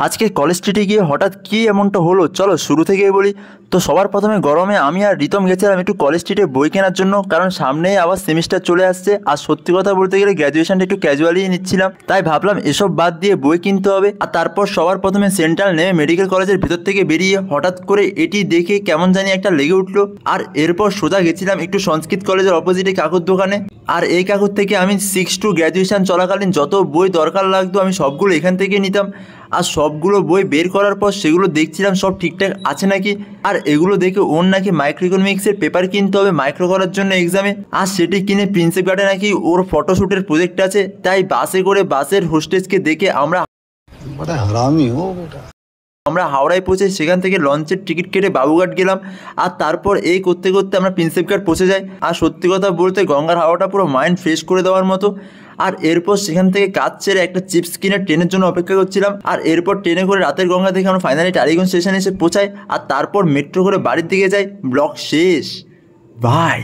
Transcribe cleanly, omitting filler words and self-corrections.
আজকে কলেজ স্ট্রিটে গিয়ে হঠাৎ কী এমনটা হলো চলো শুরু থেকেই বলি। তো সবার প্রথমে গরমে আমি আর রিতম গেছিলাম একটু কলেজ স্ট্রিটে বই কেনার জন্য, কারণ সামনেই আবার সেমিস্টার চলে আসছে আর সত্যি কথা বলতে গেলে গ্র্যাজুয়েশনটা একটু ক্যাজুয়ালি নিচ্ছিলাম, তাই ভাবলাম এসব বাদ দিয়ে বই কিনতে হবে। আর তারপর সবার প্রথমে সেন্ট্রাল নেমে মেডিকেল কলেজের ভিতর থেকে বেরিয়ে হঠাৎ করে এটি দেখে কেমন জানি একটা লেগে উঠলো। আর এরপর সোজা গেছিলাম একটু সংস্কৃত কলেজের অপোজিটে কাকুর দোকানে। আর এই কাকুর থেকে আমি 6 টু গ্র্যাজুয়েশন চলাকালীন যত বই দরকার লাগতো আমি সবগুলো এখান থেকে নিতাম। আর সবগুলো বই বের করার পর সেগুলো দেখছিলাম সব ঠিকঠাক আছে নাকি। আর এগুলো দেখে ওর নাকি মাইক্রো ইকোনমিক্সের পেপার কিনতে হবে মাইক্রো করার জন্য এক্সামে, আর সেটি কিনে প্রিন্সেপ ঘাটে নাকি ওর ফটোশ্যুটের প্রজেক্ট আছে। তাই বাসে করে বাসের হোস্টেসকে দেখে আমরা হাওড়ায় পৌঁছে সেখান থেকে লঞ্চের টিকিট কেটে বাবুঘাট গেলাম। আর তারপর এই করতে করতে আমরা প্রিন্সেপ ঘাট পৌঁছে যাই। আর সত্যি কথা বলতে গঙ্গার হাওয়াটা পুরো মাইন্ড ফ্রেশ করে দেওয়ার মতো। আর এরপর সেখান থেকে কাজ ছেড়ে একটা চিপস কিনে ট্রেনের জন্য অপেক্ষা করছিলাম। আর এরপর ট্রেনে করে রাতের গঙ্গা থেকে আমরা ফাইনালি টালিগঞ্জ স্টেশনে এসে পৌঁছাই। আর তারপর মেট্রো করে বাড়ির দিকে যাই। ব্লগ শেষ। বাই।